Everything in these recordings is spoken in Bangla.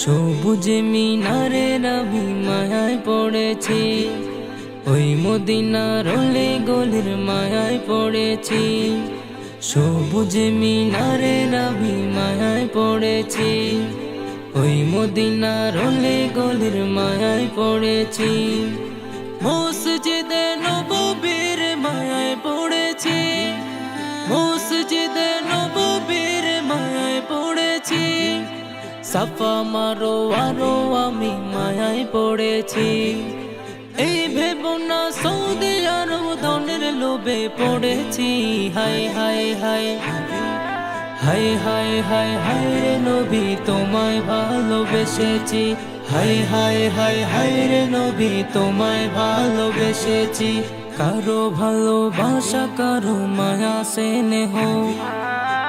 সবুজ মিনারের আমি মায়ায় পড়েছি, ওই মদিনার অলি গলির মায়ায় পড়েছি। সবুজ মিনারের আমি মায়ায় পড়েছি, ওই মদিনার অলি গলির মায়ায় পড়েছি। মসজিদে নববীর মায়ায় পড়েছি, মসজিদে নববীর মায়ায় পড়েছি। সাফা মারোয়ারও আমি মায়ায় পড়েছি। এই ভেবো না সৌদি আরব ধনের লোভে পড়েছি। হায় হায় হায় হায় হায় হায় হায় রে নবী তোমায় ভালোবেসেছি। হায় হায় হায় হায় রে নবী তোমায় ভালোবেসেছি। কারো ভালোবাসা কারো মায়া স্নেহ,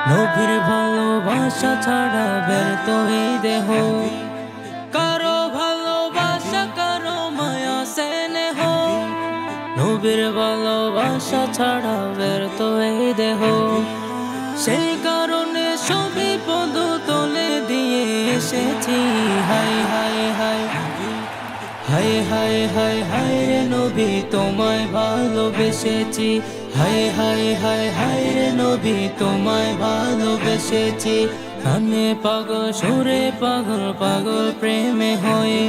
নবীর ভালোবাসা ছাড়া ব্যর্থ এই দেহ। কারো ভালোবাসা কারো মায়া স্নেহ, নবীর ভালোবাসা ছাড়া ব্যর্থ এই দেহ। সেই কারণে সবই পদ তলে দিয়ে এসেছি। হায় হায় হায় হায় হায় হায় হায় রে নবী তোমায় ভালোবেসেছি। হায় হায় হায় হায় রে নবী তোমায় ভালোবেসেছি। কানে পাগল সুরে পাগল পাগল প্রেমে হয়ে,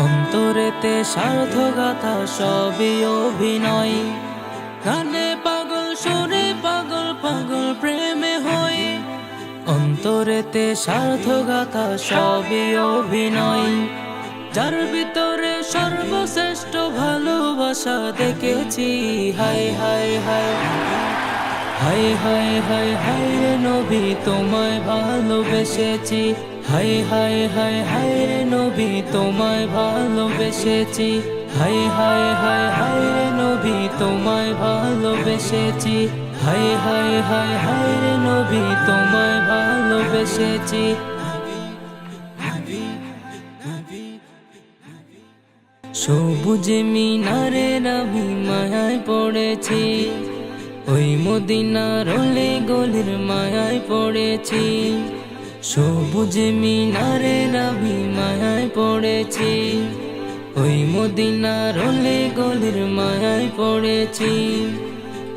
অন্তরেতে সার্থকতা সবই অভিনয়। কানে পাগল সুরে পাগল পাগল প্রেমে হয়ে, অন্তরেতে সার্থকতা সবই অভিনয়। যার ভিতরে সর্বশ্রেষ্ঠ ভালোবাসা দেখেছি। হায় হায় হায় হায় হায় হায় হায় রে নবী তোমায় ভালোবেসেছি। হায় হায় হায় হায় রে নবী তোমায় ভালোবেসেছি। হায় হায় হায় হায় রে নবী তোমায় ভালোবেসেছি। হায় হায় হায় হায় রে নবী তোমায় ভালোবেসেছি। সবুজ মিনারের আমি মায়ায় পড়েছি, ওই মদিনার অলি গলির মায়ায় পড়েছি। সবুজ মিনারের আমি মায়ায় পড়েছি, ওই মদিনার অলি গলির মায়ায় পড়েছি।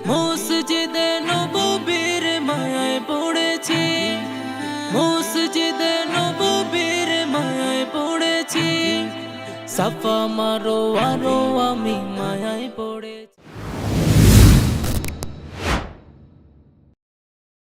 মসজিদে নববীর মায়ায় পড়েছি, মসজিদে নববীর মায়ায় পড়েছি। সাফা মারোয়ারও আমি মায়ায় পড়েছি।